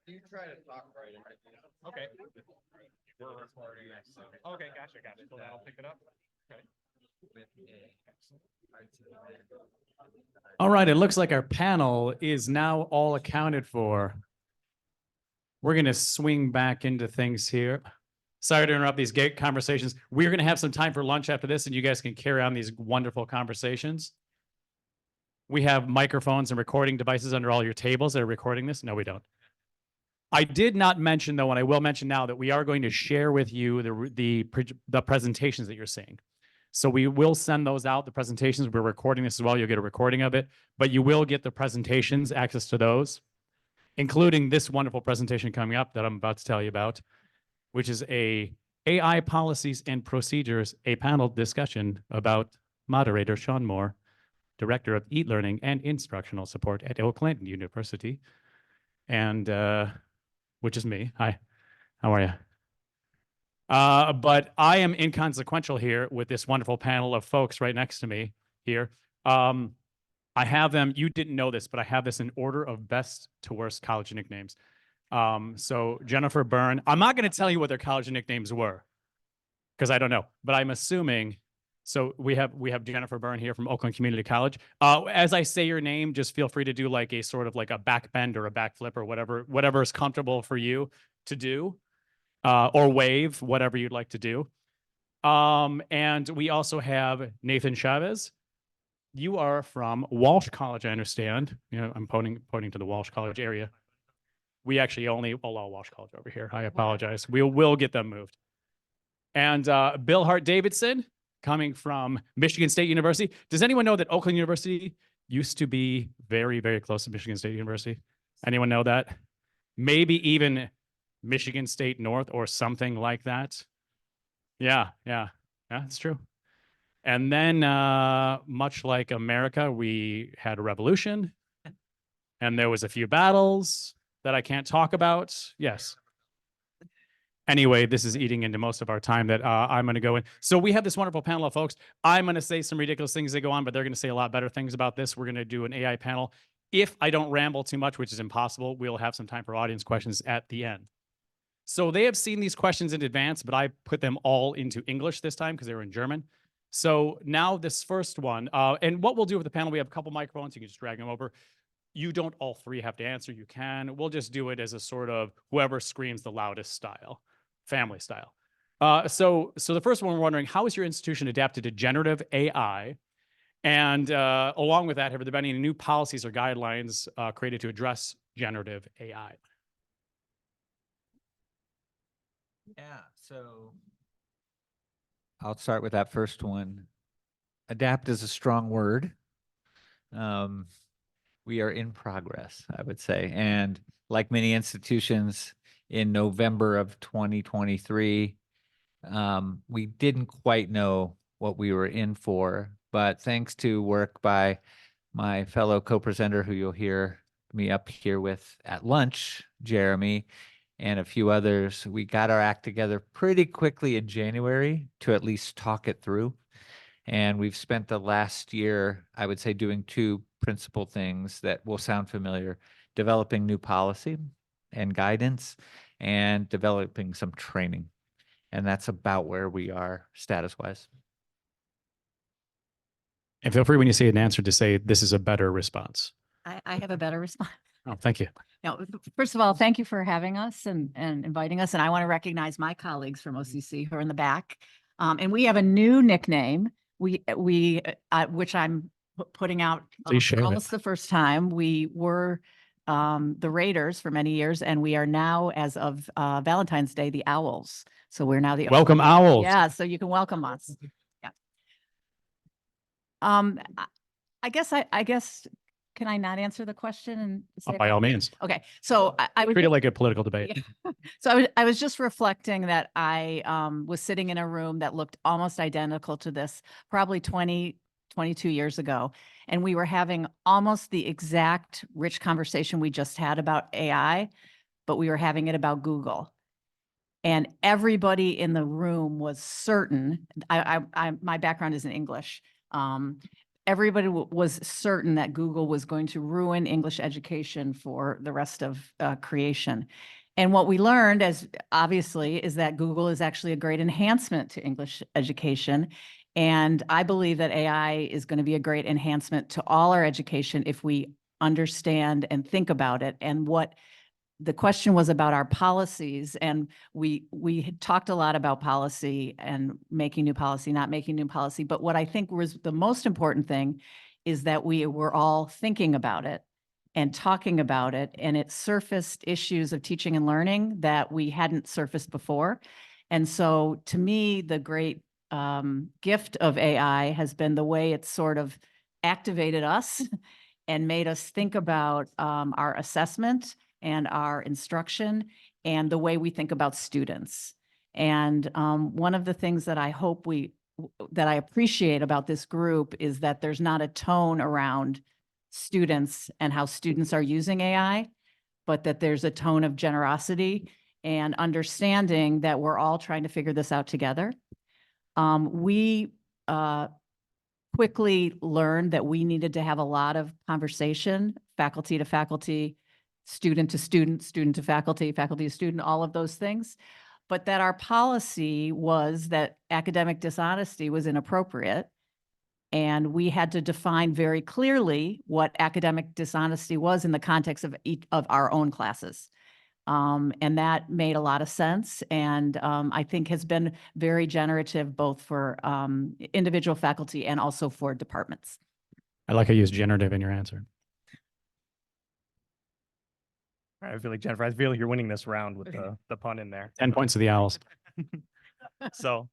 You try to talk right. Okay. We're recording this. Okay, gotcha. So that'll pick it up. Okay. All right, it looks like our panel is now all accounted for. We're going to swing back into things here. Sorry to interrupt these gate conversations. We're going to have some time for lunch after this, and you guys can carry on these wonderful conversations. We have microphones and recording devices under all your tables that are recording this. No, we don't. I did not mention, though, and I will mention now, that we are going to share with you the presentations that you're seeing. So we will send those out, the presentations. We're recording this as well. You'll get a recording of it, but you will get the presentations, access to those, including this wonderful presentation coming up that I'm about to tell you about, which is a AI policies and procedures, a panel discussion about moderator Shaun Moore, Director of E-Learning and Instructional Support at Oakland University, and which is me. Hi, how are you? But I am inconsequential here with this wonderful panel of folks right next to me here. I have them, you didn't know this, but I have this in order of best to worst college nicknames. So Jennifer Berne, I'm not going to tell you what their college nicknames were, because I don't know, but I'm assuming. So we have Jennifer Berne here from Oakland Community College. As I say your name, just feel free to do like a sort of like a back bend or a backflip or whatever is comfortable for you to do, or wave, whatever you'd like to do. And we also have Nathan Chavez. You are from Walsh College, I understand. You know, I'm pointing to the Walsh College area. We actually only allow Walsh College over here. I apologize. We will get them moved. And Bill Hart-Davidson, coming from Michigan State University. Does anyone know that Oakland University used to be very, very close to Michigan State University? Anyone know that? Maybe even Michigan State North or something like that. Yeah, it's true. And then, much like America, we had a revolution, and there was a few battles that I can't talk about. Yes. Anyway, this is eating into most of our time that I'm going to go in. So we have this wonderful panel of folks. I'm going to say some ridiculous things that go on, but they're going to say a lot better things about this. We're going to do an AI panel. If I don't ramble too much, which is impossible, we'll have some time for audience questions at the end. So they have seen these questions in advance, but I put them all into English this time because they were in German. So now this first one, and what we'll do with the panel, we have a couple microphones. You can just drag them over. You don't all three have to answer. You can. We'll just do it as a sort of whoever screams the loudest style, family style. So the first one, we're wondering, how is your institution adapted to generative AI? And along with that, have there been any new policies or guidelines created to address generative AI? Yeah, so I'll start with that first one. Adapt is a strong word. We are in progress, I would say. And like many institutions, in November of 2023, we didn't quite know what we were in for, but thanks to work by my fellow co-presenter, who you'll hear me up here with at lunch, Jeremy, and a few others, we got our act together pretty quickly in January to at least talk it through. And we've spent the last year, I would say, doing two principal things that will sound familiar: developing new policy and guidance, and developing some training. And that's about where we are status-wise. And feel free when you say an answer to say this is a better response. I have a better response. Oh, thank you. No, first of all, thank you for having us and inviting us. And I want to recognize my colleagues from OCC who are in the back. And we have a new nickname, which I'm putting out almost the first time. We were the Raiders for many years, and we are now, as of Valentine's Day, the Owls. So we're now the Welcome Owls. Yeah, so you can welcome us. Yeah. I guess. Can I not answer the question? And by all means. Okay. So I would treat it like a political debate. Yeah. So I was just reflecting that I was sitting in a room that looked almost identical to this, probably 22 years ago. And we were having almost the exact rich conversation we just had about AI, but we were having it about Google. And everybody in the room was certain, my background is in English, everybody was certain that Google was going to ruin English education for the rest of creation. And what we learned, as obviously, is that Google is actually a great enhancement to English education. And I believe that AI is going to be a great enhancement to all our education if we understand and think about it. And what the question was about our policies, and we had talked a lot about policy and making new policy, not making new policy. But what I think was the most important thing is that we were all thinking about it and talking about it, and it surfaced issues of teaching and learning that we hadn't surfaced before. And so to me, the great gift of AI has been the way it's sort of activated us and made us think about our assessment and our instruction and the way we think about students. And one of the things that I hope that I appreciate about this group is that there's not a tone around students and how students are using AI, but that there's a tone of generosity and understanding that we're all trying to figure this out together. We quickly learned that we needed to have a lot of conversation, faculty to faculty, student to student, student to faculty, faculty to student, all of those things. But that our policy was that academic dishonesty was inappropriate. And we had to define very clearly what academic dishonesty was in the context of each of our own classes. And that made a lot of sense, and I think has been very generative both for individual faculty and also for departments. I like how you use generative in your answer. I feel like Jennifer, I feel like you're winning this round with the pun in there. 10 points to the Owls. So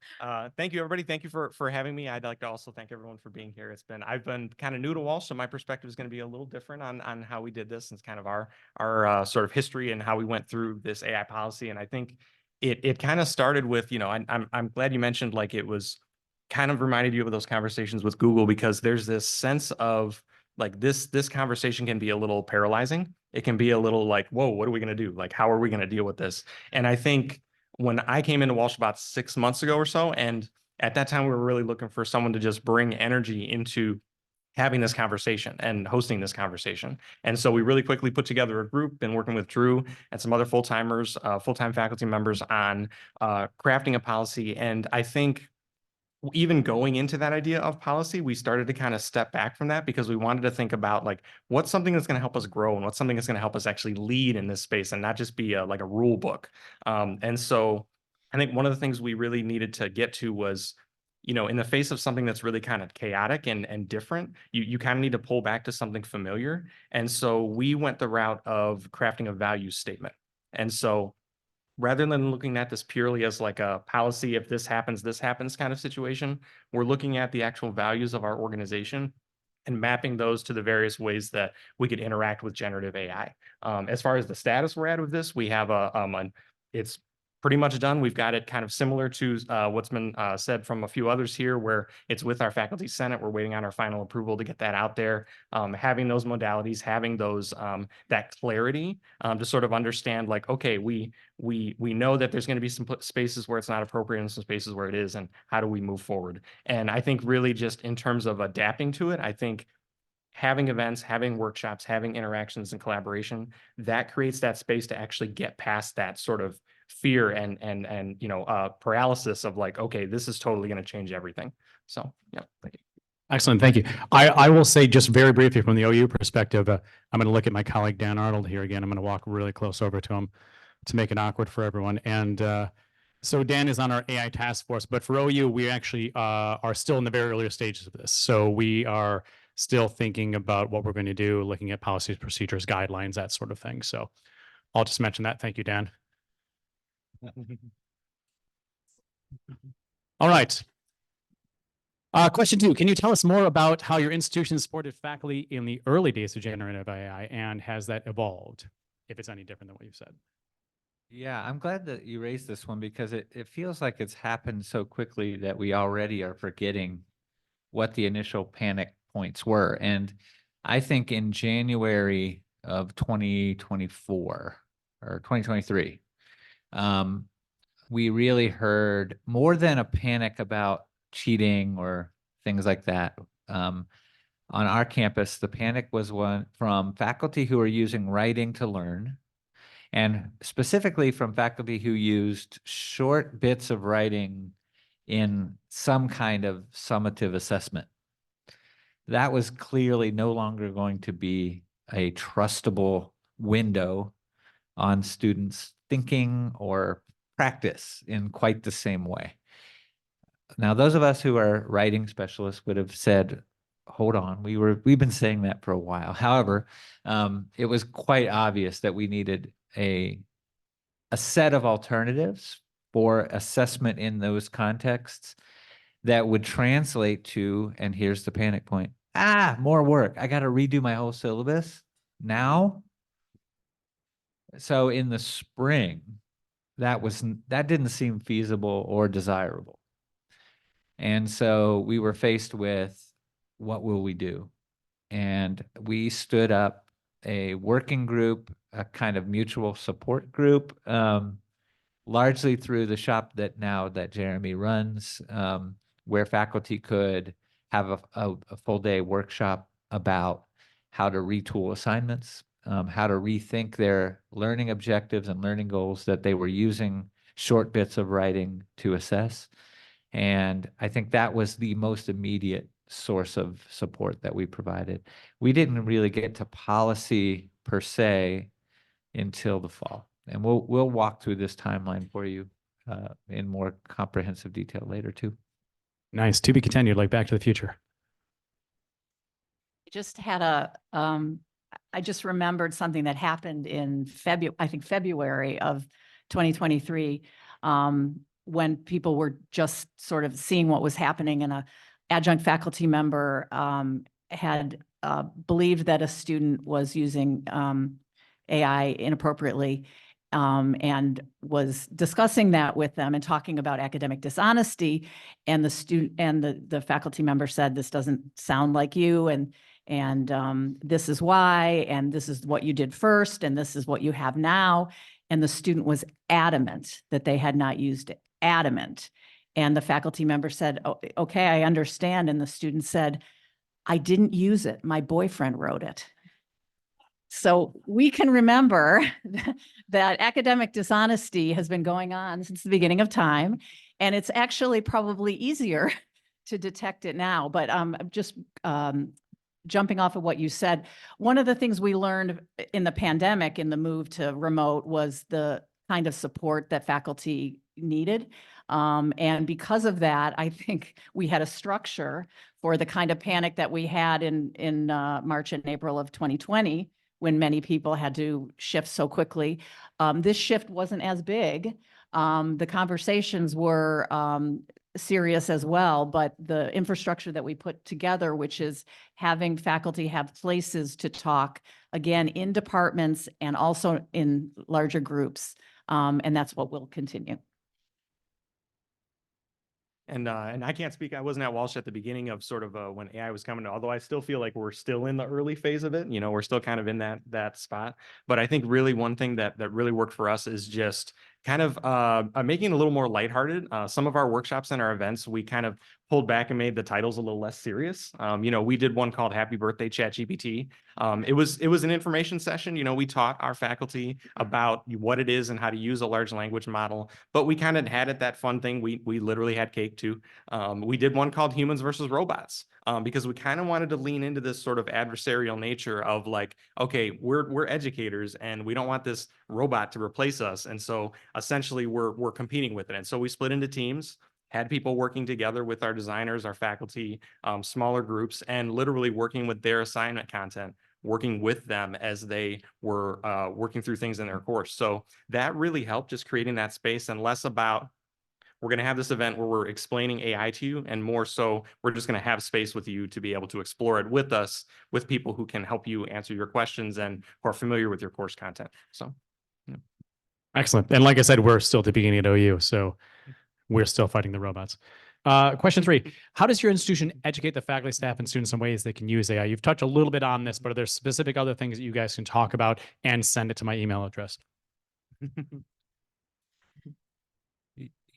thank you, everybody. Thank you for having me. I'd like to also thank everyone for being here. I've been kind of new to Walsh, so my perspective is going to be a little different on how we did this and kind of our sort of history and how we went through this AI policy. And I think it kind of started with, I'm glad you mentioned, like, it was kind of reminded you of those conversations with Google, because there's this sense of like this conversation can be a little paralyzing. It can be a little like, whoa, what are we going to do? Like, how are we going to deal with this? And I think when I came into Walsh about 6 months ago or so, and at that time we were really looking for someone to just bring energy into having this conversation and hosting this conversation. And so we really quickly put together a group, been working with Drew and some other full-timers, full-time faculty members on crafting a policy. And I think even going into that idea of policy, we started to kind of step back from that, because we wanted to think about, like, what's something that's going to help us grow and what's something that's going to help us actually lead in this space and not just be like a rule book. And so I think one of the things we really needed to get to was, in the face of something that's really kind of chaotic and different, you kind of need to pull back to something familiar. And so we went the route of crafting a value statement. And so rather than looking at this purely as like a policy, if this happens kind of situation, we're looking at the actual values of our organization and mapping those to the various ways that we could interact with generative AI. As far as the status we're at with this, we have it's pretty much done. We've got it kind of similar to what's been said from a few others here, where it's with our faculty senate. We're waiting on our final approval to get that out there. Having those modalities, having those that clarity to sort of understand, like, okay, we know that there's going to be some spaces where it's not appropriate and some spaces where it is, and how do we move forward? And I think really just in terms of adapting to it, I think having events, having workshops, having interactions and collaboration, that creates that space to actually get past that sort of fear and paralysis of like, okay, this is totally going to change everything. So yeah, thank you. Excellent. Thank you. I will say just very briefly from the OU perspective, I'm going to look at my colleague, Dan Arnold, here again. I'm going to walk really close over to him to make it awkward for everyone. And so Dan is on our AI task force, but for OU, we actually are still in the very earlier stages of this. So we are still thinking about what we're going to do, looking at policies, procedures, guidelines, that sort of thing. So I'll just mention that. Thank you, Dan. All right. Question 2, can you tell us more about how your institution supported faculty in the early days of generative AI, and has that evolved, if it's any different than what you've said? Yeah, I'm glad that you raised this one, because it feels like it's happened so quickly that we already are forgetting what the initial panic points were. And I think in January of 2024 or 2023, we really heard more than a panic about cheating or things like that. on our campus, the panic was one from faculty who are using writing to learn, and specifically from faculty who used short bits of writing in some kind of summative assessment. That was clearly no longer going to be a trustable window on students' thinking or practice in quite the same way. Now, those of us who are writing specialists would have said, hold on, we've been saying that for a while. However, it was quite obvious that we needed a set of alternatives for assessment in those contexts that would translate to, and here's the panic point, more work. I got to redo my whole syllabus now. So in the spring, that didn't seem feasible or desirable. And so we were faced with, what will we do? And we stood up a working group, a kind of mutual support group, largely through the shop that Jeremy runs, where faculty could have a full day workshop about how to retool assignments, how to rethink their learning objectives and learning goals that they were using short bits of writing to assess. And I think that was the most immediate source of support that we provided. We didn't really get to policy per se until the fall. And we'll walk through this timeline for you in more comprehensive detail later too. Nice. To be continued, like Back to the Future. Just had I just remembered something that happened in February of 2023, when people were just sort of seeing what was happening, and a adjunct faculty member had believed that a student was using AI inappropriately, and was discussing that with them and talking about academic dishonesty. And the student and the faculty member said, "This doesn't sound like you, and this is why, and this is what you did first, and this is what you have now." And the student was adamant that they had not used it, adamant. And the faculty member said, "Oh, okay, I understand." And the student said, "I didn't use it. My boyfriend wrote it." So we can remember that academic dishonesty has been going on since the beginning of time, and it's actually probably easier to detect it now. But just jumping off of what you said, one of the things we learned in the pandemic, in the move to remote, was the kind of support that faculty needed. And because of that, I think we had a structure for the kind of panic that we had in March and April of 2020, when many people had to shift so quickly. This shift wasn't as big. The conversations were serious as well, but the infrastructure that we put together, which is having faculty have places to talk, again, in departments and also in larger groups. And that's what will continue. And I can't speak, I wasn't at Walsh at the beginning of sort of when AI was coming, although I still feel like we're still in the early phase of it. You know, we're still kind of in that spot. But I think really one thing that really worked for us is just kind of making it a little more lighthearted. Some of our workshops and our events, we kind of pulled back and made the titles a little less serious. You know, we did one called Happy Birthday ChatGPT. It was an information session. You know, we taught our faculty about what it is and how to use a large language model, but we kind of had it that fun thing. We literally had cake too. We did one called Humans versus Robots, because we kind of wanted to lean into this sort of adversarial nature of like, okay, we're educators and we don't want this robot to replace us. And so essentially we're competing with it. And so we split into teams, had people working together with our designers, our faculty, smaller groups, and literally working with their assignment content, working with them as they were working through things in their course. So that really helped, just creating that space, and less about, we're going to have this event where we're explaining AI to you, and more so we're just going to have space with you to be able to explore it with us, with people who can help you answer your questions and who are familiar with your course content. So, yeah. Excellent. And like I said, we're still at the beginning at OU, so we're still fighting the robots. Question 3, how does your institution educate the faculty, staff, and students in ways they can use AI? You've touched a little bit on this, but are there specific other things that you guys can talk about, and send it to my email address?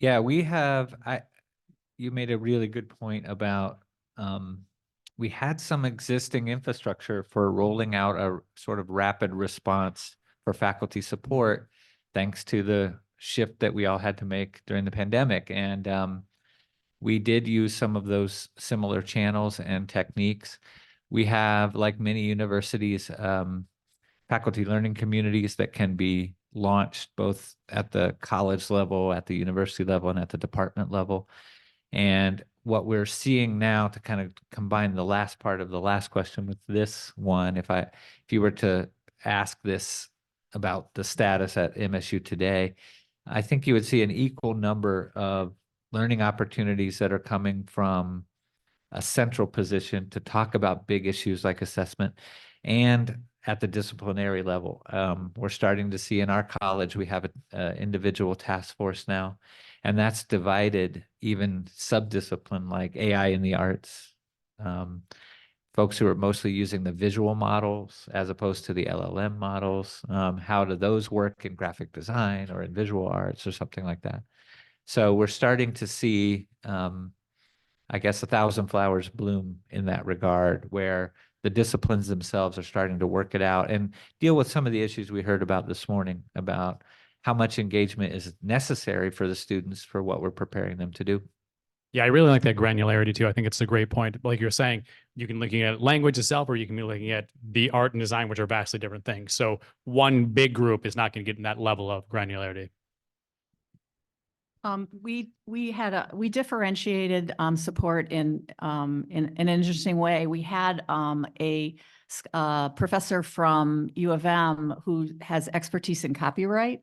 Yeah, we have, you made a really good point about we had some existing infrastructure for rolling out a sort of rapid response for faculty support, thanks to the shift that we all had to make during the pandemic. And we did use some of those similar channels and techniques. We have, like many universities, faculty learning communities that can be launched both at the college level, at the university level, and at the department level. And what we're seeing now, to kind of combine the last part of the last question with this one, if you were to ask this about the status at MSU today, I think you would see an equal number of learning opportunities that are coming from a central position to talk about big issues like assessment, and at the disciplinary level. We're starting to see in our college, we have an individual task force now, and that's divided even sub-discipline like AI in the arts. Folks who are mostly using the visual models as opposed to the LLM models. How do those work in graphic design or in visual arts or something like that? So we're starting to see, I guess, 1,000 flowers bloom in that regard, where the disciplines themselves are starting to work it out and deal with some of the issues we heard about this morning about how much engagement is necessary for the students for what we're preparing them to do. Yeah, I really like that granularity too. I think it's a great point. Like you're saying, you can looking at language itself, or you can be looking at the art and design, which are vastly different things. So one big group is not going to get in that level of granularity. We differentiated support in an interesting way. We had a professor from U of M who has expertise in copyright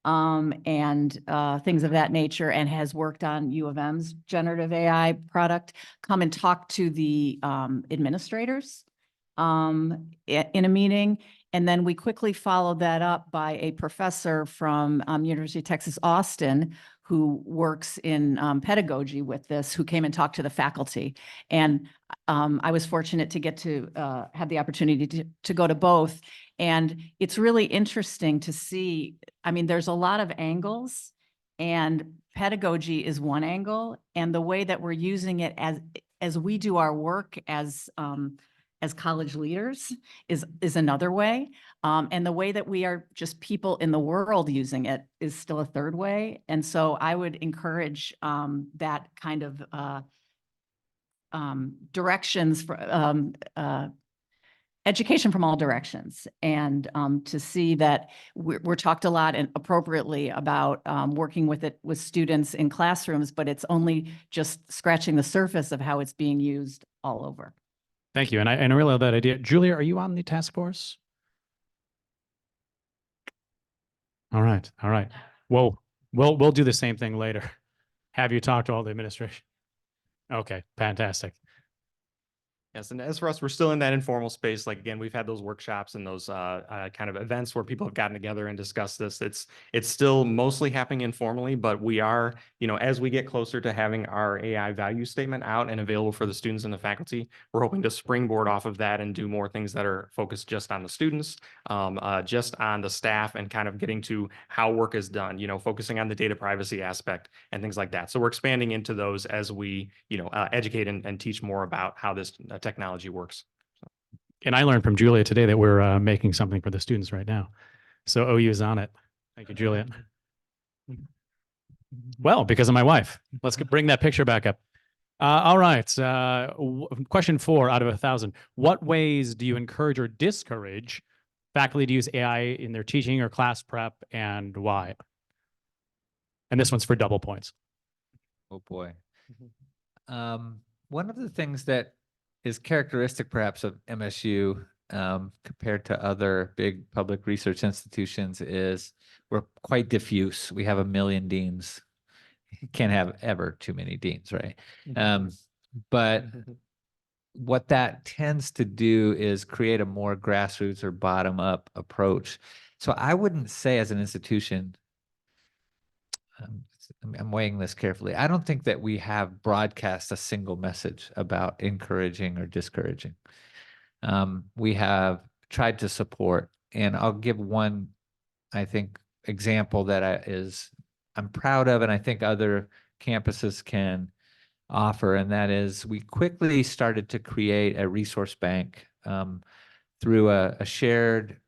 and things of that nature, and has worked on U of M's generative AI product, come and talk to the administrators in a meeting. And then we quickly followed that up by a professor from University of Texas, Austin, who works in pedagogy with this, who came and talked to the faculty. And I was fortunate to get to have the opportunity to go to both. And it's really interesting to see, I mean, there's a lot of angles, and pedagogy is one angle, and the way that we're using it as we do our work as college leaders is another way. And the way that we are just people in the world using it is still a third way. And so I would encourage that kind of directions for education from all directions, and to see that we're talked a lot and appropriately about working with it with students in classrooms, but it's only just scratching the surface of how it's being used all over. Thank you. And I really love that idea. Julia, are you on the task force? All right. All right. Well, we'll do the same thing later. Have you talked to all the administration? Okay, fantastic. Yes, and as for us, we're still in that informal space. Like, again, we've had those workshops and those kind of events where people have gotten together and discussed this. It's still mostly happening informally, but we are, as we get closer to having our AI value statement out and available for the students and the faculty, we're hoping to springboard off of that and do more things that are focused just on the students, just on the staff, and kind of getting to how work is done, focusing on the data privacy aspect and things like that. So we're expanding into those as we, educate and teach more about how this technology works. And I learned from Julia today that we're making something for the students right now. So OU is on it. Thank you, Julia. Well, because of my wife. Let's bring that picture back up. All right. Question 4 out of 1,000. What ways do you encourage or discourage faculty to use AI in their teaching or class prep, and why? And this one's for double points. Oh boy. One of the things that is characteristic perhaps of MSU compared to other big public research institutions is we're quite diffuse. We have 1 million deans. You can't have ever too many deans, right? But what that tends to do is create a more grassroots or bottom-up approach. So I wouldn't say as an institution, I'm weighing this carefully, I don't think that we have broadcast a single message about encouraging or discouraging. We have tried to support, and I'll give one, I think, example that I'm proud of, and I think other campuses can offer, and that is we quickly started to create a resource bank through a shared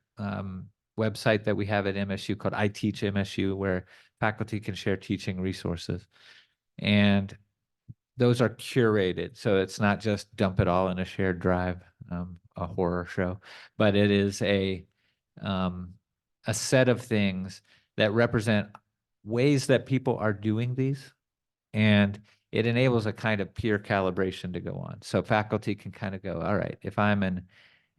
website that we have at MSU called I Teach MSU, where faculty can share teaching resources. And those are curated, so it's not just dump it all in a shared drive, a horror show, but it is a set of things that represent ways that people are doing these, and it enables a kind of peer calibration to go on. So faculty can kind of go, all right, if I'm an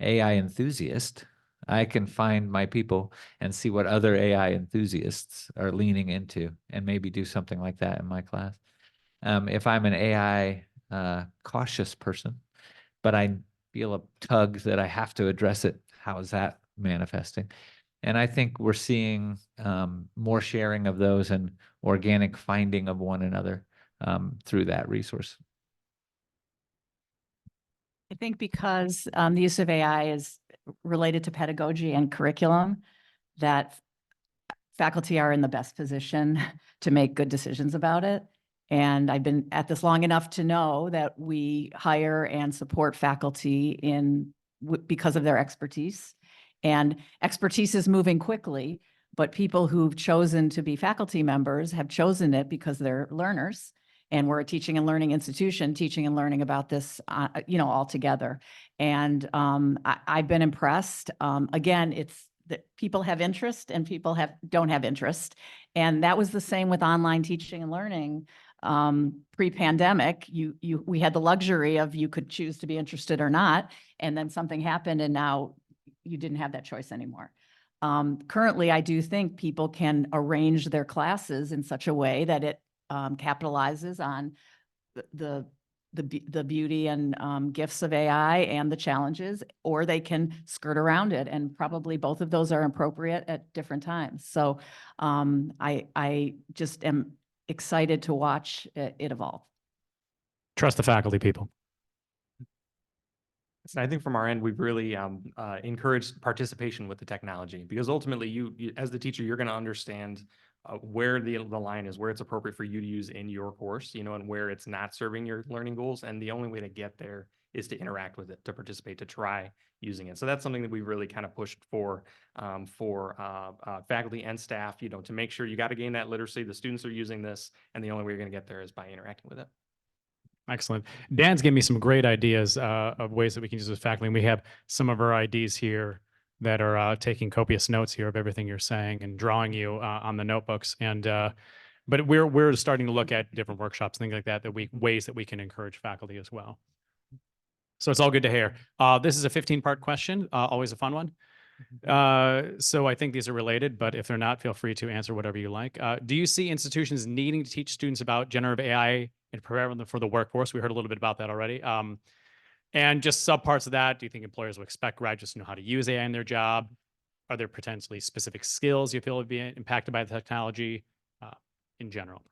AI enthusiast, I can find my people and see what other AI enthusiasts are leaning into and maybe do something like that in my class. If I'm an AI cautious person, but I feel a tug that I have to address it, how is that manifesting? And I think we're seeing more sharing of those and organic finding of one another through that resource. I think because the use of AI is related to pedagogy and curriculum, that faculty are in the best position to make good decisions about it. And I've been at this long enough to know that we hire and support faculty because of their expertise. And expertise is moving quickly, but people who've chosen to be faculty members have chosen it because they're learners. And we're a teaching and learning institution, teaching and learning about this, all together. And I've been impressed. Again, it's that people have interest and people don't have interest. And that was the same with online teaching and learning. Pre-pandemic, we had the luxury of you could choose to be interested or not, and then something happened and now you didn't have that choice anymore. Currently, I do think people can arrange their classes in such a way that it capitalizes on the beauty and gifts of AI and the challenges, or they can skirt around it. And probably both of those are appropriate at different times. So I just am excited to watch it evolve. Trust the faculty, people. So I think from our end, we've really encouraged participation with the technology, because ultimately you as the teacher, you're going to understand where the line is, where it's appropriate for you to use in your course, and where it's not serving your learning goals. And the only way to get there is to interact with it, to participate, to try using it. So that's something that we've really kind of pushed for faculty and staff, to make sure you got to gain that literacy. The students are using this, and the only way you're going to get there is by interacting with it. Excellent. Dan's given me some great ideas of ways that we can use this faculty. And we have some of our IDs here that are taking copious notes here of everything you're saying and drawing you on the notebooks. And but we're starting to look at different workshops, things like that, ways that we can encourage faculty as well. So it's all good to hear. This is a 15-part question, always a fun one. So I think these are related, but if they're not, feel free to answer whatever you like. Do you see institutions needing to teach students about generative AI and prepare them for the workforce? We heard a little bit about that already. And just subparts of that, do you think employers will expect graduates to know how to use AI in their job? Are there potentially specific skills you feel would be impacted by the technology in general?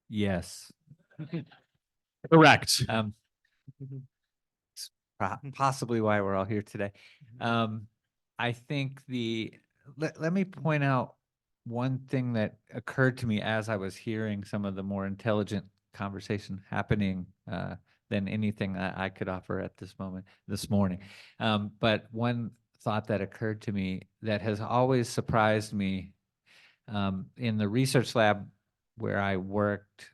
Yes. Correct. Possibly why we're all here today. I think let me point out one thing that occurred to me as I was hearing some of the more intelligent conversation happening than anything I could offer at this morning. But one thought that occurred to me that has always surprised me in the research lab where I worked,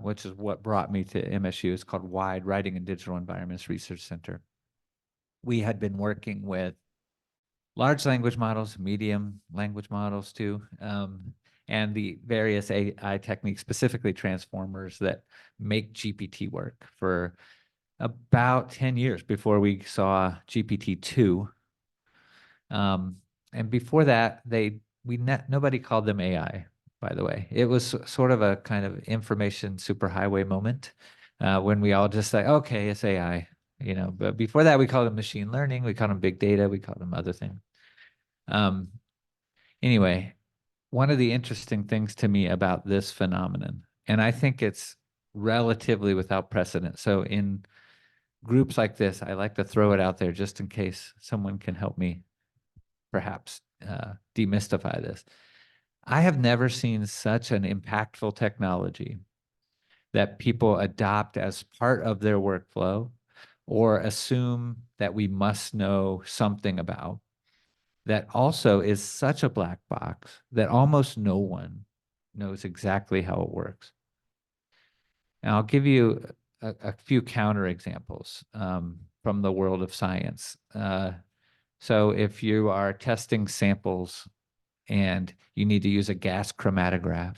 which is what brought me to MSU. It's called WIDE, Writing in Digital Environments Research Center. We had been working with large language models, medium language models too, and the various AI techniques, specifically transformers that make GPT work for about 10 years before we saw GPT-2. And before that, nobody called them AI, by the way. It was sort of a kind of information superhighway moment when we all just say, okay, it's AI, but before that, we called them machine learning, we called them big data, we called them other things. Anyway, one of the interesting things to me about this phenomenon, and I think it's relatively without precedent. So in groups like this, I like to throw it out there just in case someone can help me perhaps demystify this. I have never seen such an impactful technology that people adopt as part of their workflow or assume that we must know something about, that also is such a black box that almost no one knows exactly how it works. And I'll give you a few counter examples from the world of science. So if you are testing samples and you need to use a gas chromatograph,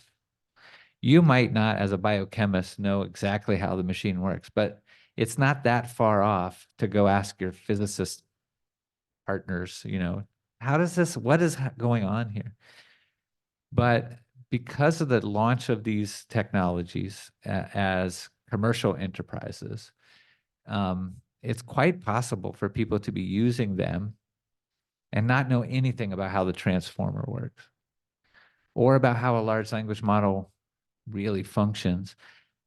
you might not, as a biochemist, know exactly how the machine works, but it's not that far off to go ask your physicist partners, how does this, what is going on here? But because of the launch of these technologies as commercial enterprises, it's quite possible for people to be using them and not know anything about how the transformer works or about how a large language model really functions.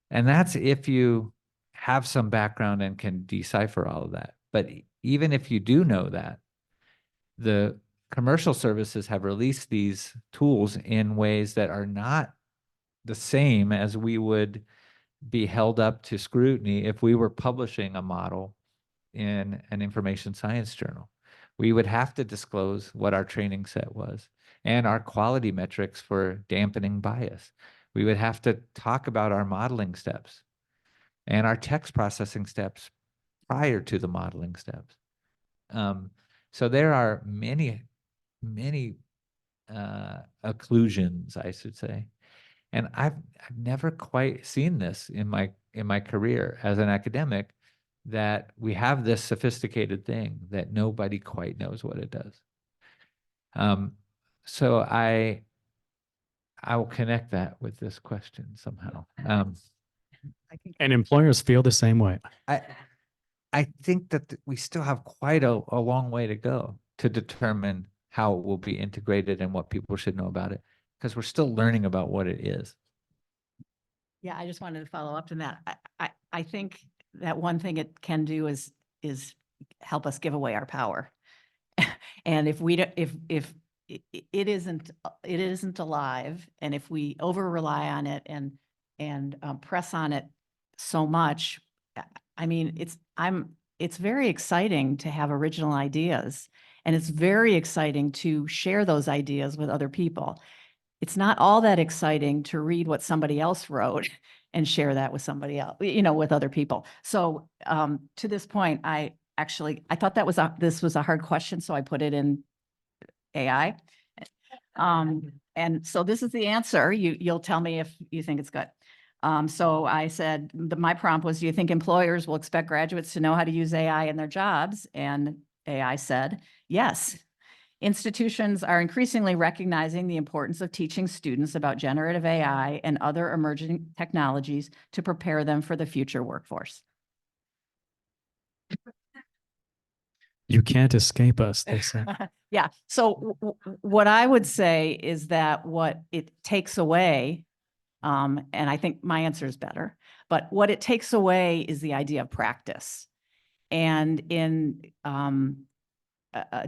And that's if you have some background and can decipher all of that. But even if you do know that, the commercial services have released these tools in ways that are not the same as we would be held up to scrutiny if we were publishing a model in an information science journal. We would have to disclose what our training set was and our quality metrics for dampening bias. We would have to talk about our modeling steps and our text processing steps prior to the modeling steps. So there are many occlusions, I should say. And I've never quite seen this in my career as an academic, that we have this sophisticated thing that nobody quite knows what it does. So I will connect that with this question somehow. And employers feel the same way. I think that we still have quite a long way to go to determine how it will be integrated and what people should know about it, because we're still learning about what it is. Yeah, I just wanted to follow up to that. I think that one thing it can do is help us give away our power. And if we don't, if it isn't alive, and if we over rely on it and press on it so much, I mean, it's very exciting to have original ideas, and it's very exciting to share those ideas with other people. It's not all that exciting to read what somebody else wrote and share that with somebody else, with other people. So to this point, I thought this was a hard question, so I put it in AI. And so this is the answer. You'll tell me if you think it's good. So I said, my prompt was, do you think employers will expect graduates to know how to use AI in their jobs? And AI said, yes. Institutions are increasingly recognizing the importance of teaching students about generative AI and other emerging technologies to prepare them for the future workforce. You can't escape us, they say. Yeah. So what I would say is that what it takes away, and I think my answer is better, but what it takes away is the idea of practice. And in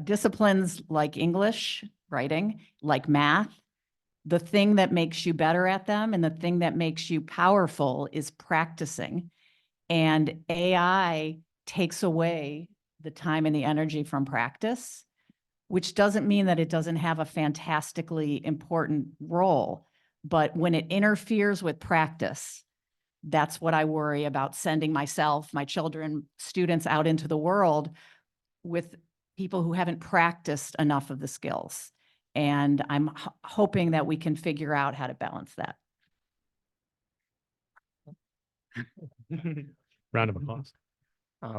disciplines like English writing, like math, the thing that makes you better at them and the thing that makes you powerful is practicing. And AI takes away the time and the energy from practice, which doesn't mean that it doesn't have a fantastically important role. But when it interferes with practice, that's what I worry about, sending myself, my children, students out into the world with people who haven't practiced enough of the skills. And I'm hoping that we can figure out how to balance that. Round of applause.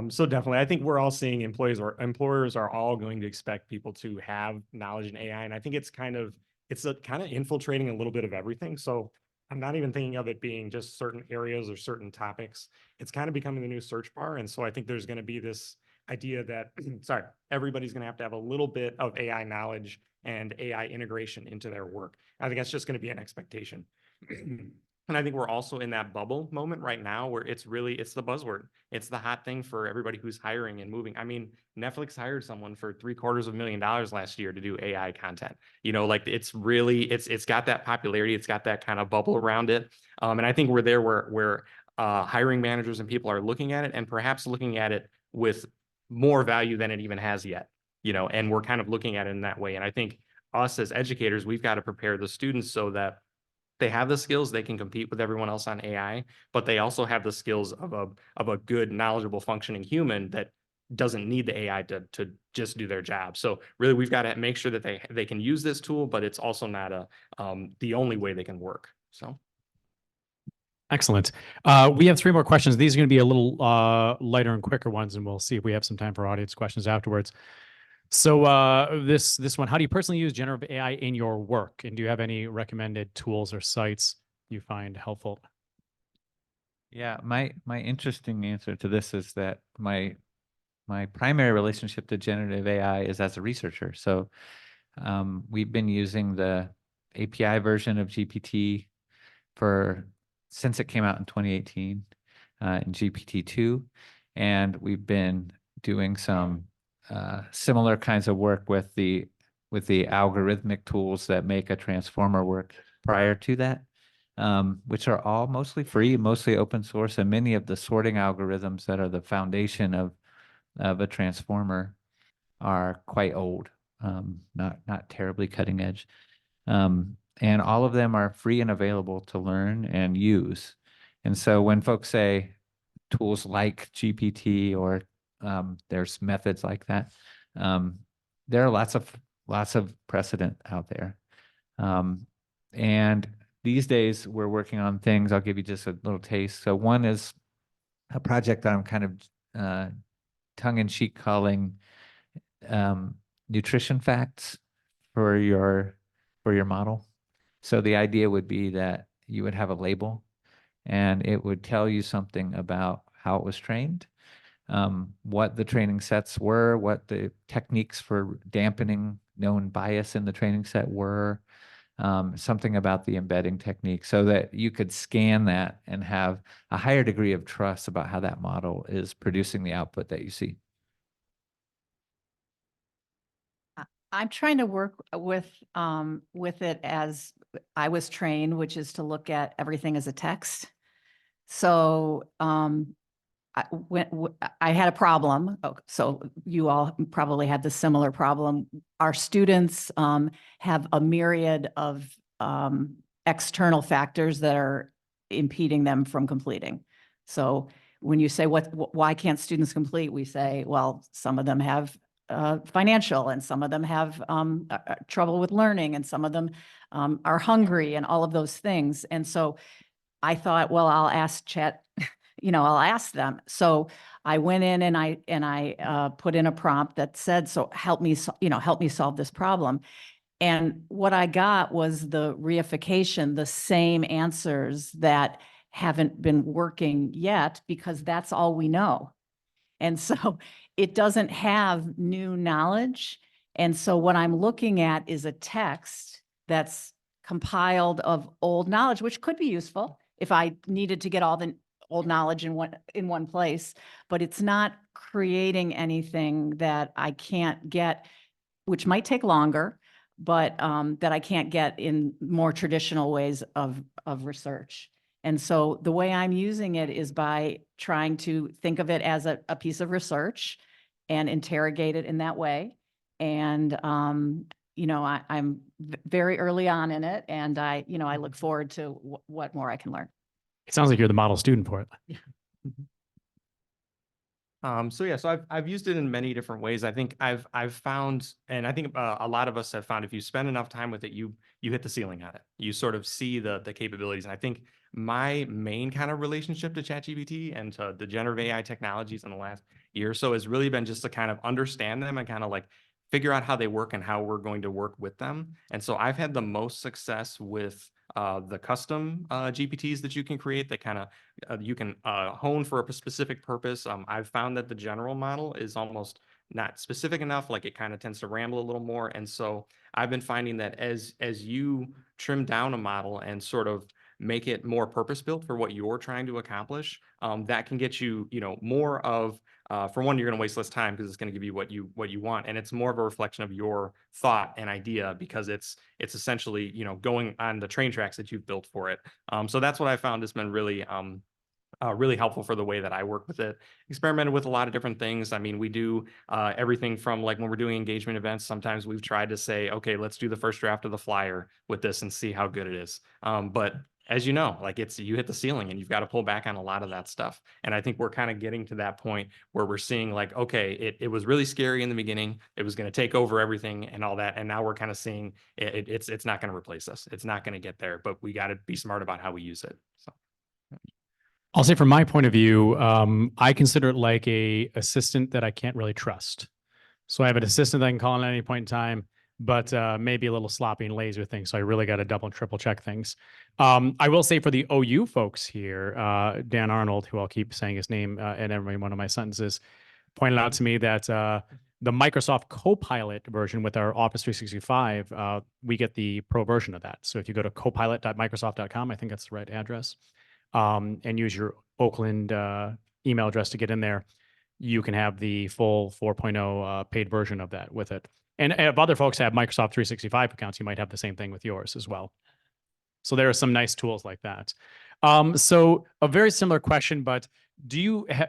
So definitely, I think we're all seeing employers are all going to expect people to have knowledge in AI. And I think it's kind of infiltrating a little bit of everything. So I'm not even thinking of it being just certain areas or certain topics. It's kind of becoming the new search bar. And so I think there's going to be this idea that, sorry, everybody's going to have a little bit of AI knowledge and AI integration into their work. I think that's just going to be an expectation. And I think we're also in that bubble moment right now where it's the buzzword. It's the hot thing for everybody who's hiring and moving. I mean, Netflix hired someone for $750,000 last year to do AI content. You know, like it's got that popularity. It's got that kind of bubble around it. And I think we're there where hiring managers and people are looking at it and perhaps looking at it with more value than it even has yet, you know, and we're kind of looking at it in that way. And I think us as educators, we've got to prepare the students so that they have the skills, they can compete with everyone else on AI, but they also have the skills of a good, knowledgeable, functioning human that doesn't need the AI to just do their job. So really, we've got to make sure that they can use this tool, but it's also not the only way they can work. So. Excellent. We have 3 more questions. These are going to be a little lighter and quicker ones, and we'll see if we have some time for audience questions afterwards. So this one, how do you personally use generative AI in your work? And do you have any recommended tools or sites you find helpful? Yeah, my interesting answer to this is that my primary relationship to generative AI is as a researcher. So we've been using the API version of GPT since it came out in 2018 in GPT-2, and we've been doing some similar kinds of work with the algorithmic tools that make a transformer work prior to that, which are all mostly free, mostly open source, and many of the sorting algorithms that are the foundation of a transformer are quite old, not terribly cutting edge. And all of them are free and available to learn and use. And so when folks say tools like GPT or there's methods like that, there are lots of precedent out there. And these days we're working on things. I'll give you just a little taste. So one is a project that I'm kind of tongue-in-cheek calling nutrition facts for your model. So the idea would be that you would have a label and it would tell you something about how it was trained, what the training sets were, what the techniques for dampening known bias in the training set were, something about the embedding technique, so that you could scan that and have a higher degree of trust about how that model is producing the output that you see. I'm trying to work with it as I was trained, which is to look at everything as a text. So I had a problem. So you all probably had the similar problem. Our students have a myriad of external factors that are impeding them from completing. So when you say why can't students complete, we say, well, some of them have financial, and some of them have trouble with learning, and some of them are hungry, and all of those things. And so I thought, well, I'll ask Chat, I'll ask them. So I went in and I put in a prompt that said, so help me solve this problem. And what I got was the reification, the same answers that haven't been working yet, because that's all we know. And so it doesn't have new knowledge. And so what I'm looking at is a text that's compiled of old knowledge, which could be useful if I needed to get all the old knowledge in one place, but it's not creating anything that I can't get, which might take longer, but that I can't get in more traditional ways of research. And so the way I'm using it is by trying to think of it as a piece of research and interrogate it in that way. And, I'm very early on in it, and I look forward to what more I can learn. It sounds like you're the model student for it. So I've used it in many different ways. I think I've found, and I think a lot of us have found, if you spend enough time with it, you hit the ceiling on it. You sort of see the capabilities. And I think my main kind of relationship to ChatGPT and to the generative AI technologies in the last year or so has really been just to kind of understand them and kind of like figure out how they work and how we're going to work with them. And so I've had the most success with the custom GPTs that you can create that kind of you can hone for a specific purpose. I've found that the general model is almost not specific enough, like it kind of tends to ramble a little more. And so I've been finding that as you trim down a model and sort of make it more purpose-built for what you're trying to accomplish, that can get you, more of, for one, you're going to waste less time because it's going to give you what you want. And it's more of a reflection of your thought and idea because it's essentially, going on the train tracks that you've built for it. So that's what I found has been really, really helpful for the way that I work with it. Experimented with a lot of different things. I mean, we do everything from like when we're doing engagement events, sometimes we've tried to say, okay, let's do the first draft of the flyer with this and see how good it is. But as you know, like you hit the ceiling and you've got to pull back on a lot of that stuff. And I think we're kind of getting to that point where we're seeing like, okay, it was really scary in the beginning. It was going to take over everything and all that. And now we're kind of seeing it's not going to replace us. It's not going to get there, but we got to be smart about how we use it. So. I'll say from my point of view, I consider it like a assistant that I can't really trust. So I have an assistant that I can call at any point in time, but maybe a little sloppy and lazy with things. So I really got to double and triple check things. I will say for the OU folks here, Dan Arnold, who I'll keep saying his name in every one of my sentences, pointed out to me that the Microsoft Copilot version with our Office 365, we get the pro version of that. So if you go to copilot.microsoft.com, I think that's the right address, and use your Oakland email address to get in there, you can have the full 4.0 paid version of that with it. And if other folks have Microsoft 365 accounts, you might have the same thing with yours as well. So there are some nice tools like that. So a very similar question, but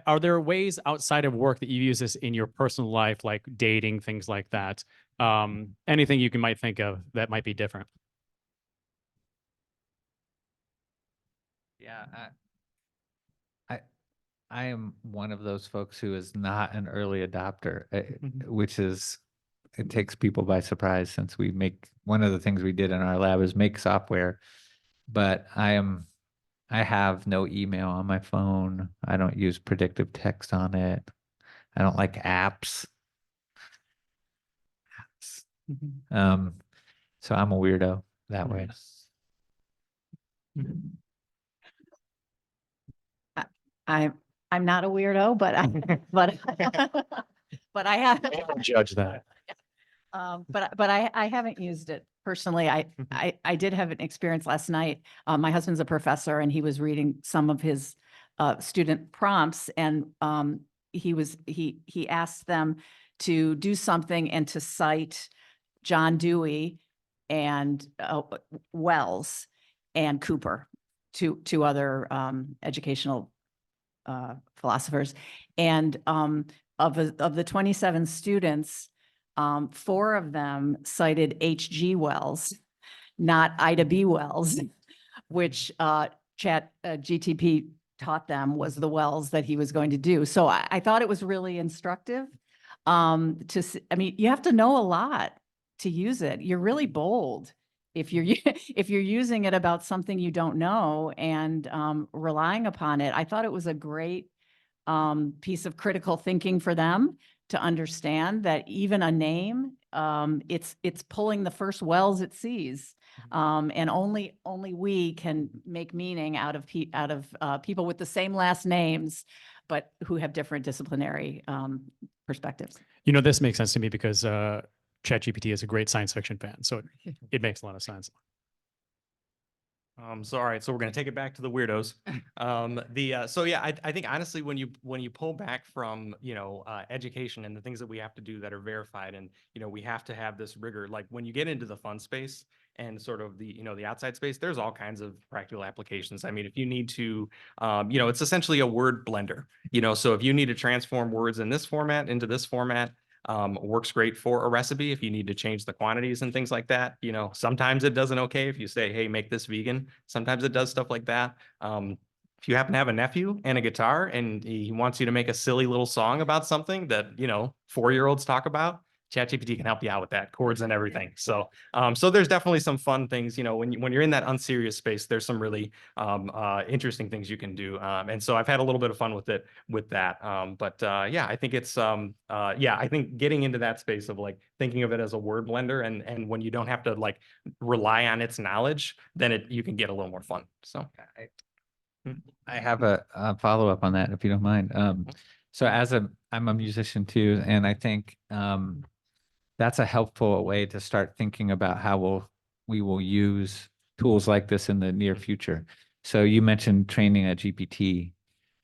are there ways outside of work that you use this in your personal life, like dating, things like that? Anything you might think of that might be different? Yeah, I am one of those folks who is not an early adopter, which is, it takes people by surprise since one of the things we did in our lab is make software, but I have no email on my phone. I don't use predictive text on it. I don't like apps. So I'm a weirdo that way. I'm not a weirdo, but but I have. Judge that. But I haven't used it personally. I did have an experience last night. My husband's a professor and he was reading some of his student prompts, and he asked them to do something and to cite John Dewey and Wells and Cooper, two other educational philosophers. And of the 27 students, 4 of them cited H.G. Wells, not Ida B. Wells, which GTP taught them was the Wells that he was going to do. So I thought it was really instructive. I mean, you have to know a lot to use it. You're really bold if you're using it about something you don't know and relying upon it. I thought it was a great piece of critical thinking for them to understand that even a name, it's pulling the first wells it sees, and only we can make meaning out of people with the same last names, but who have different disciplinary perspectives. This makes sense to me because ChatGPT is a great science fiction fan, so it makes a lot of sense. So all right, so we're gonna take it back to the weirdos. So yeah, I think honestly, when you pull back from education and the things that we have to do that are verified, and we have to have this rigor. Like when you get into the fun space and sort of the the outside space, there's all kinds of practical applications. I mean, if you need to, it's essentially a word blender. So if you need to transform words in this format into this format. Works great for a recipe if you need to change the quantities and things like that. Sometimes it doesn't okay if you say, hey, make this vegan. Sometimes it does stuff like that. If you happen to have a nephew and a guitar and he wants you to make a silly little song about something that, 4-year-olds talk about, ChatGPT can help you out with that, chords and everything. So, so there's definitely some fun things, when you're in that unserious space, there's some really interesting things you can do. And so I've had a little bit of fun with it, with that. Yeah, I think it's, I think getting into that space of like thinking of it as a word blender, and when you don't have to like rely on its knowledge, then you can get a little more fun. So I have a follow-up on that, if you don't mind. So I'm a musician too, and I think that's a helpful way to start thinking about how we will use tools like this in the near future. So you mentioned training a GPT.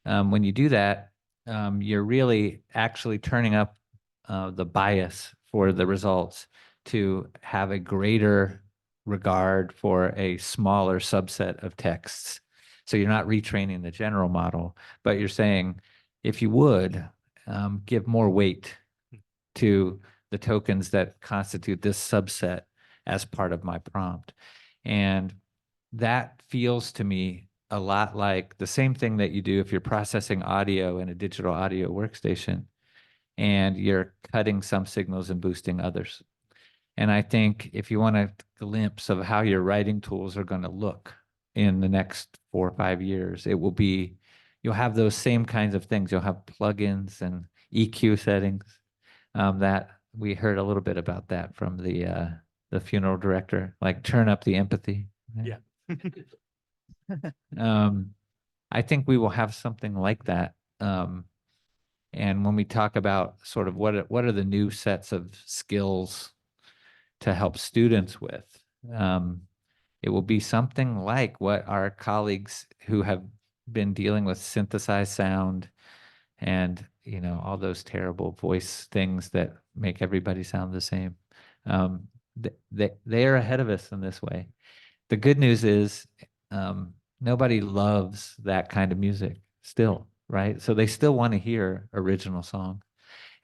When you do that, you're really actually turning up the bias for the results to have a greater regard for a smaller subset of texts. So you're not retraining the general model, but you're saying, if you would, give more weight to the tokens that constitute this subset as part of my prompt. And that feels to me a lot like the same thing that you do if you're processing audio in a digital audio workstation and you're cutting some signals and boosting others. And I think if you want a glimpse of how your writing tools are going to look in the next 4 or 5 years, it will be, you'll have those same kinds of things. You'll have plugins and EQ settings. That we heard a little bit about that from the funeral director, like turn up the empathy. Right? Yeah. I think we will have something like that. And when we talk about sort of what are the new sets of skills to help students with, it will be something like what our colleagues who have been dealing with synthesized sound and, you know, all those terrible voice things that make everybody sound the same. They are ahead of us in this way. The good news is nobody loves that kind of music still, right? So they still want to hear original song,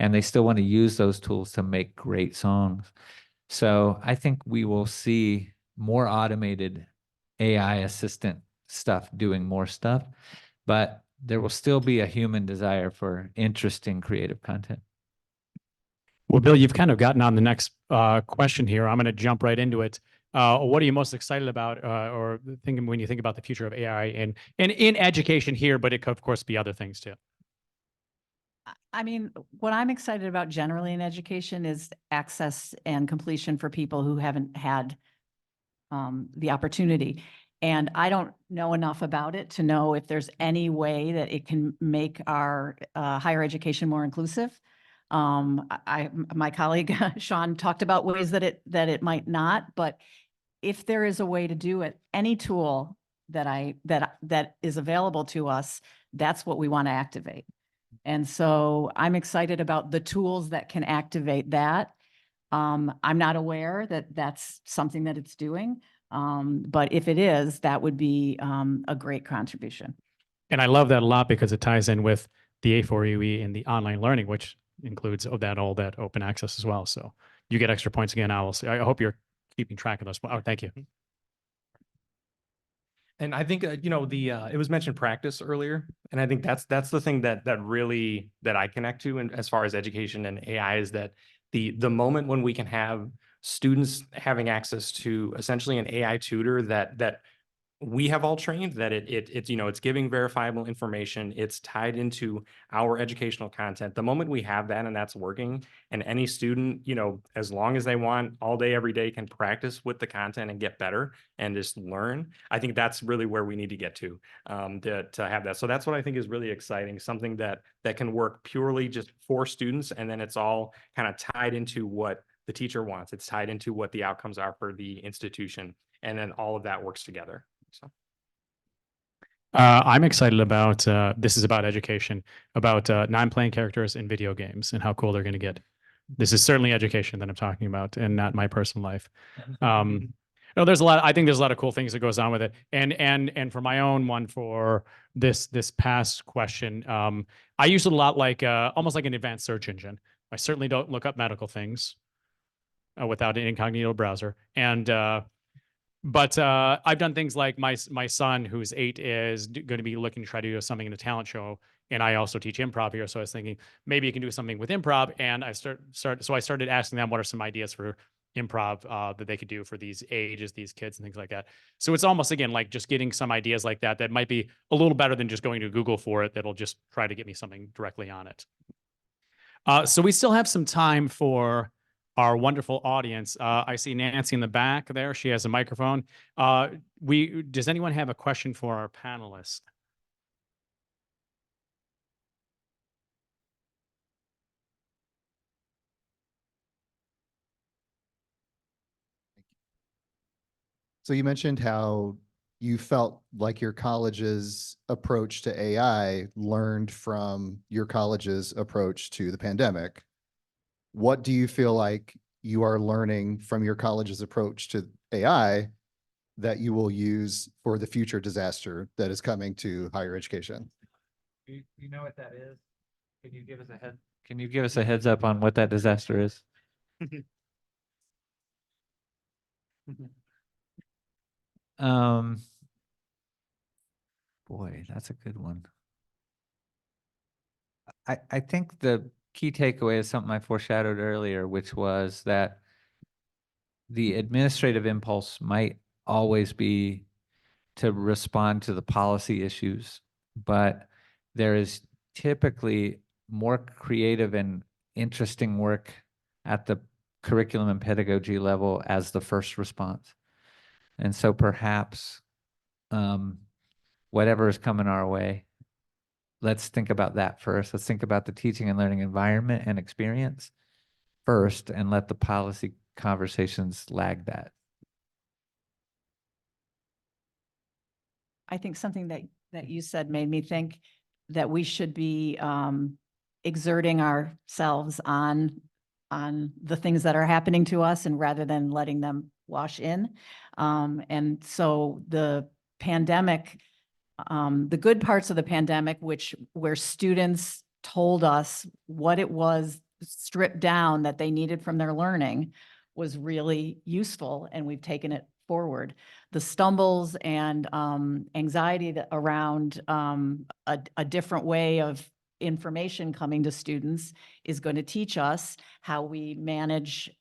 and they still want to use those tools to make great songs. So I think we will see more automated AI assistant stuff doing more stuff, but there will still be a human desire for interesting creative content. Well, Bill, you've kind of gotten on the next question here. I'm going to jump right into it. What are you most excited about, or thinking when you think about the future of AI and in education here, but it could of course be other things too? I mean, what I'm excited about generally in education is access and completion for people who haven't had the opportunity. And I don't know enough about it to know if there's any way that it can make our higher education more inclusive. My colleague Shaun talked about ways that it might not, but if there is a way to do it, any tool that is available to us, that's what we want to activate. And so I'm excited about the tools that can activate that. I'm not aware that that's something that it's doing. But if it is, that would be a great contribution. And I love that a lot because it ties in with the A4UE and the online learning, which includes all that open access as well. So you get extra points again. I hope you're keeping track of those. Oh, thank you. And I think, you know, it was mentioned practice earlier. And I think that's the thing that really that I connect to. And as far as education and AI is that the moment when we can have students having access to essentially an AI tutor that we have all trained, that it's, you know, it's giving verifiable information, it's tied into our educational content. The moment we have that and that's working, and any student, you know, as long as they want, all day, every day, can practice with the content and get better and just learn, I think that's really where we need to get to have that. So that's what I think is really exciting, something that can work purely just for students, and then it's all kind of tied into what the teacher wants. It's tied into what the outcomes are for the institution, and then all of that works together. So I'm excited about, this is about education, about non-playing characters in video games and how cool they're going to get. This is certainly education that I'm talking about and not my personal life. No, I think there's a lot of cool things that goes on with it. And for my own one for this past question, I use it a lot like, almost like an advanced search engine. I certainly don't look up medical things without an incognito browser. But I've done things like my son, who's 8, is going to be looking to try to do something in a talent show, and I also teach improv here. So I was thinking maybe you can do something with improv, and I started asking them what are some ideas for improv that they could do for these ages, these kids, and things like that. So it's almost again like just getting some ideas like that might be a little better than just going to Google for it. That'll just try to get me something directly on it. So we still have some time for our wonderful audience. I see Nancy in the back there. She has a microphone. Does anyone have a question for our panelists? So you mentioned how you felt like your college's approach to AI learned from your college's approach to the pandemic. What do you feel like you are learning from your college's approach to AI that you will use for the future disaster that is coming to higher education? You know what that is? Can you give us a heads up on what that disaster is? Um, boy, that's a good one. I think the key takeaway is something I foreshadowed earlier, which was that the administrative impulse might always be to respond to the policy issues, but there is typically more creative and interesting work at the curriculum and pedagogy level as the first response. And so perhaps whatever is coming our way, let's think about that first. Let's think about the teaching and learning environment and experience first, and let the policy conversations lag that. I think something that you said made me think that we should be exerting ourselves on the things that are happening to us, and rather than letting them wash in. And so the pandemic, the good parts of the pandemic, where students told us what it was stripped down that they needed from their learning, was really useful, and we've taken it forward. The stumbles and anxiety around a different way of information coming to students is going to teach us how we manage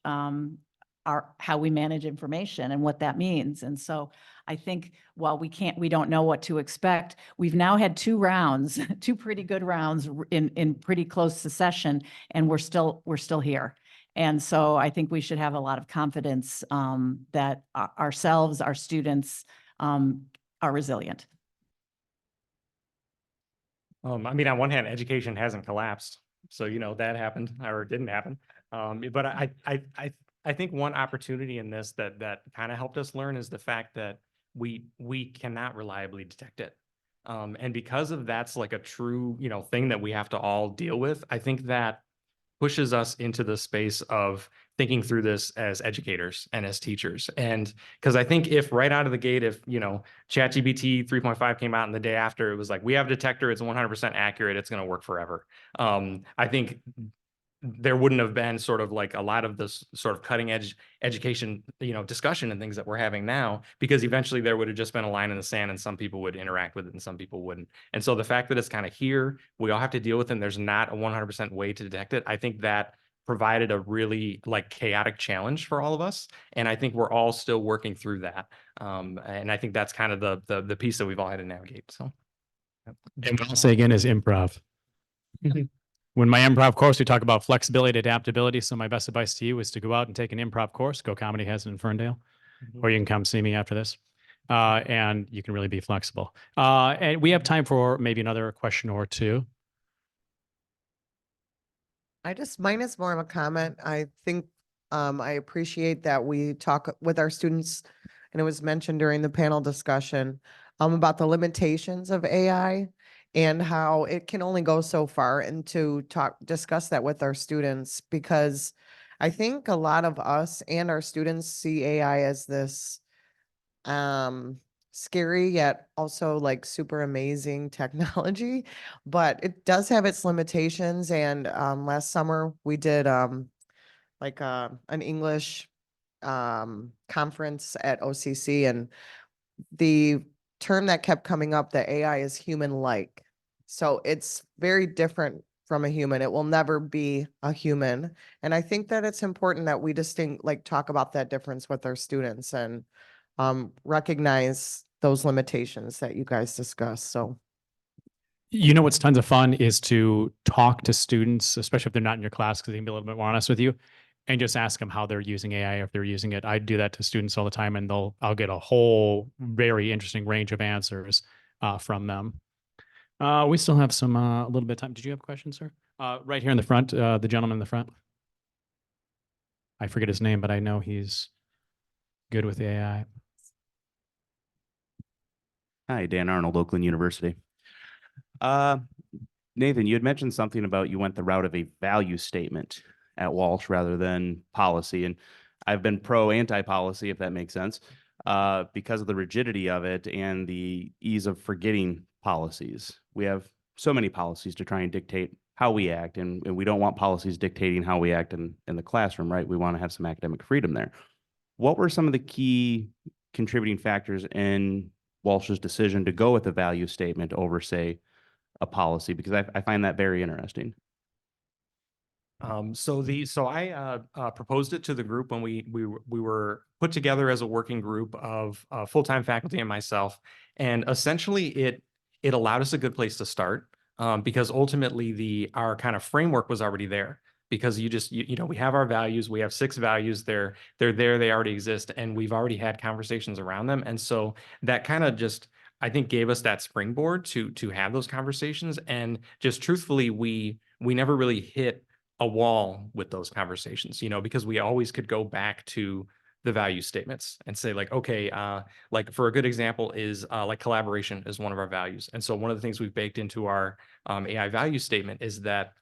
information and what that means. And so I think while we don't know what to expect, we've now had 2 rounds, 2 pretty good rounds in pretty close succession, and we're still here. And so I think we should have a lot of confidence that ourselves, our students, are resilient. I mean, on one hand, education hasn't collapsed, so that happened or didn't happen. But I think one opportunity in this that kind of helped us learn is the fact that we cannot reliably detect it. And because of that's like a true, thing that we have to all deal with, I think that pushes us into the space of thinking through this as educators and as teachers. And because I think if right out of the gate, if, ChatGPT 3.5 came out and the day after it was like, we have a detector, it's 100% accurate, it's going to work forever. I think there wouldn't have been sort of like a lot of this sort of cutting edge education, discussion and things that we're having now, because eventually there would have just been a line in the sand and some people would interact with it and some people wouldn't. And so the fact that it's kind of here, we all have to deal with it, and there's not a 100% way to detect it. I think that provided a really like chaotic challenge for all of us. And I think we're all still working through that. And I think that's kind of the piece that we've all had to navigate. So. And what I'll say again is improv. When my improv course, we talk about flexibility, adaptability. So my best advice to you is to go out and take an improv course. Go Comedy has it in Ferndale, or you can come see me after this. And you can really be flexible. And we have time for maybe another question or two. Mine is more of a comment. I think I appreciate that we talk with our students, and it was mentioned during the panel discussion about the limitations of AI and how it can only go so far, and to discuss that with our students, because I think a lot of us and our students see AI as this scary yet also like super amazing technology, but it does have its limitations. And last summer we did like an English conference at OCC, and the term that kept coming up, that AI is human-like. So it's very different from a human. It will never be a human. And I think that it's important that we talk about that difference with our students, and recognize those limitations that you guys discussed. So. What's tons of fun is to talk to students, especially if they're not in your class, because they can be a little bit more honest with you, and just ask them how they're using AI, if they're using it. I do that to students all the time, and I'll get a whole very interesting range of answers from them. We still have a little bit of time. Did you have a question, sir? Right here in the front, the gentleman in the front. I forget his name, but I know he's good with AI. Hi, Dan Arnold, Oakland University. Nathan, you had mentioned something about you went the route of a value statement at Walsh rather than policy. And I've been anti-policy, if that makes sense, because of the rigidity of it and the ease of forgetting policies. We have so many policies to try and dictate how we act, and we don't want policies dictating how we act in the classroom, right? We want to have some academic freedom there. What were some of the key contributing factors in Walsh's decision to go with a value statement over, say, a policy? Because I find that very interesting. So I proposed it to the group when we were put together as a working group of full-time faculty and myself, and essentially it allowed us a good place to start, because ultimately our kind of framework was already there. Because you know, we have our values, we have 6 values, they're there, they already exist, and we've already had conversations around them, and so that kind of just, I think, gave us that springboard to have those conversations. And just truthfully, we never really hit a wall with those conversations, you know, because we always could go back to the value statements and say, like, okay, like for a good example is like collaboration is one of our values. And so one of the things we've baked into our AI value statement is that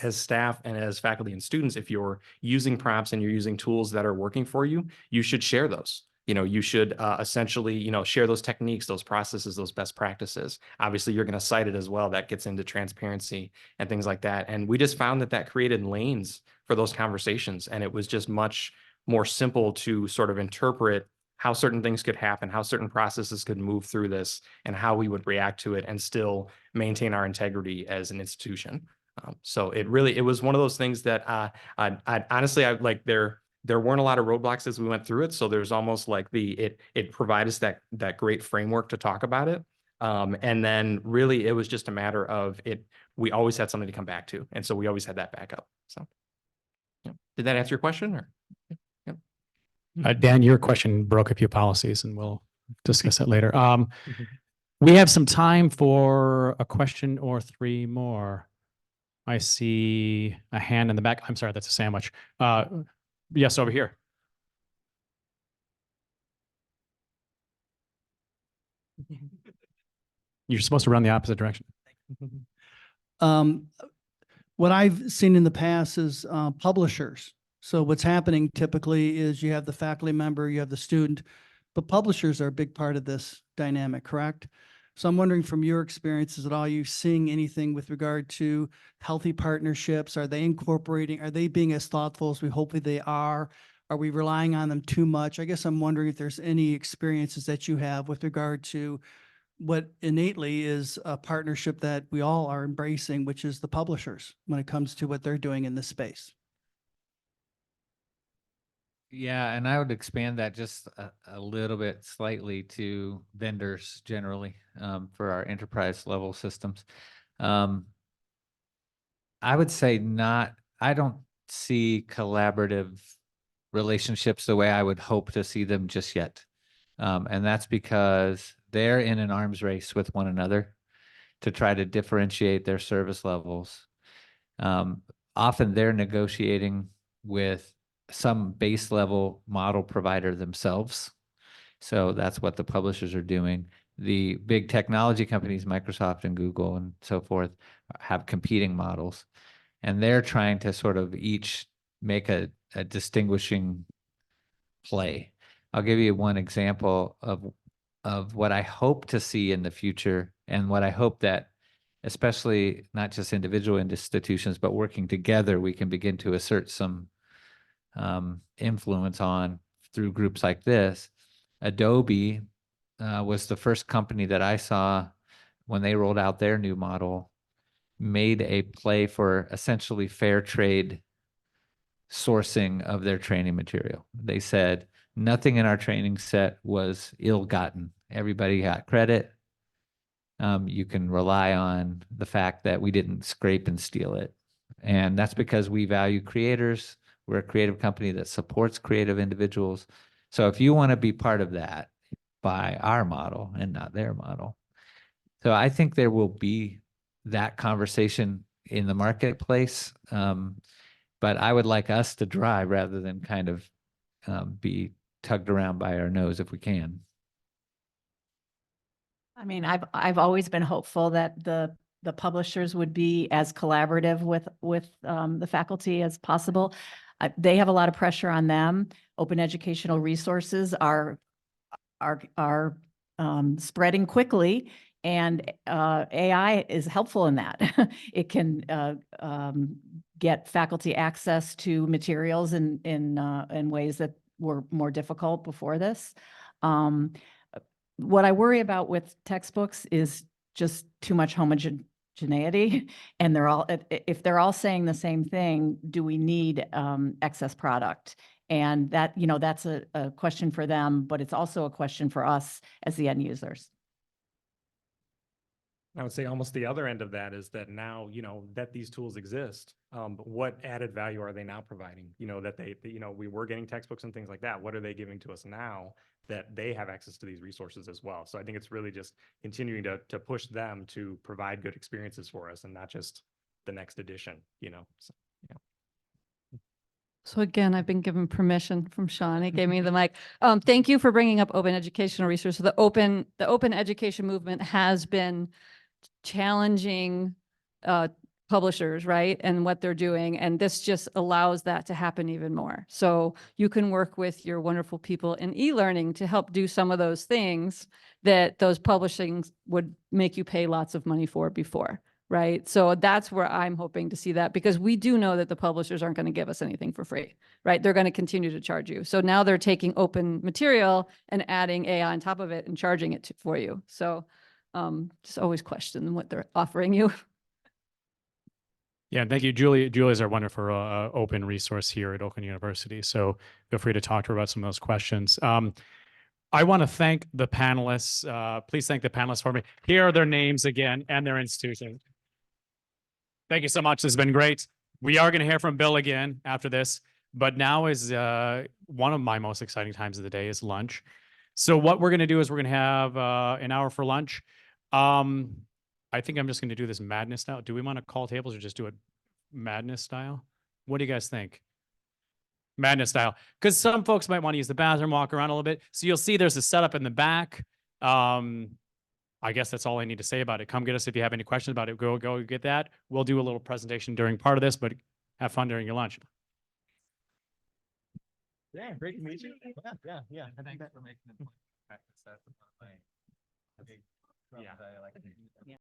as staff and as faculty and students, if you're using prompts and you're using tools that are working for you, you should share those. You know, you should essentially, you know, share those techniques, those processes, those best practices. Obviously, you're going to cite it as well. That gets into transparency and things like that. And we just found that created lanes for those conversations. And it was just much more simple to sort of interpret how certain things could happen, how certain processes could move through this, and how we would react to it and still maintain our integrity as an institution. So it was one of those things that I honestly, I like there weren't a lot of roadblocks as we went through it. So there's almost like it provided us that great framework to talk about it. And then really it was just a matter of we always had something to come back to. And so we always had that backup. So yeah. Did that answer your question, or? Yeah. Dan, your question broke a few policies, and we'll discuss it later. We have some time for a question or 3 more. I see a hand in the back. I'm sorry, that's a sandwich. Yes, over here. You're supposed to run the opposite direction. What I've seen in the past is publishers. So what's happening typically is you have the faculty member, you have the student, but publishers are a big part of this dynamic, correct? So I'm wondering, from your experiences at all, are you seeing anything with regard to healthy partnerships? Are they being as thoughtful as we hope they are? Are we relying on them too much? I guess I'm wondering if there's any experiences that you have with regard to what innately is a partnership that we all are embracing, which is the publishers, when it comes to what they're doing in this space. Yeah, and I would expand that just a little bit slightly to vendors generally, for our enterprise level systems. I would say I don't see collaborative relationships the way I would hope to see them just yet. And that's because they're in an arms race with one another to try to differentiate their service levels. Often they're negotiating with some base level model provider themselves. So that's what the publishers are doing. The big technology companies, Microsoft and Google and so forth, have competing models, and they're trying to sort of each make a distinguishing play. I'll give you one example of what I hope to see in the future, and what I hope that, especially not just individual institutions, but working together, we can begin to assert some influence on through groups like this. Adobe was the first company that I saw when they rolled out their new model, made a play for essentially fair trade sourcing of their training material. They said nothing in our training set was ill-gotten. Everybody got credit. You can rely on the fact that we didn't scrape and steal it. And that's because we value creators. We're a creative company that supports creative individuals. So if you want to be part of that, buy our model and not their model. So I think there will be that conversation in the marketplace. But I would like us to drive rather than kind of be tugged around by our nose if we can. I mean, I've always been hopeful that the publishers would be as collaborative with the faculty as possible. They have a lot of pressure on them. Open educational resources are spreading quickly, and AI is helpful in that. It can get faculty access to materials in ways that were more difficult before this. What I worry about with textbooks is just too much homogeneity, and if they're all saying the same thing, do we need excess product? And that, that's a question for them, but it's also a question for us as the end users. I would say almost the other end of that is that now, that these tools exist, but what added value are they now providing? That we were getting textbooks and things like that. What are they giving to us now that they have access to these resources as well? So I think it's really just continuing to push them to provide good experiences for us and not just the next edition, So, yeah. So again, I've been given permission from Shaun. He gave me the mic. Thank you for bringing up open educational resources. The open education movement has been challenging publishers, right? And what they're doing. And this just allows that to happen even more. So you can work with your wonderful people in e-learning to help do some of those things that those publishing would make you pay lots of money for before. Right. So that's where I'm hoping to see that, because we do know that the publishers aren't going to give us anything for free. Right. They're going to continue to charge you. So now they're taking open material and adding AI on top of it and charging it for you. So just always question what they're offering you. Yeah, thank you, Julie. Julie's our wonderful open resource here at Oakland University. So feel free to talk to her about some of those questions. I want to thank the panelists. Please thank the panelists for me. Here are their names again and their institution. Thank you so much. This has been great. We are going to hear from Bill again after this, but now is one of my most exciting times of the day is lunch. So what we're going to do is we're going to have an hour for lunch. I think I'm just going to do this madness style. Do we want to call tables or just do it madness style? What do you guys think? Madness style. Because some folks might want to use the bathroom, walk around a little bit. So you'll see there's a setup in the back. I guess that's all I need to say about it. Come get us if you have any questions about it. Go get that. We'll do a little presentation during part of this, but have fun during your lunch. Yeah, great to meet you. Yeah. Thanks for making the point. Yeah.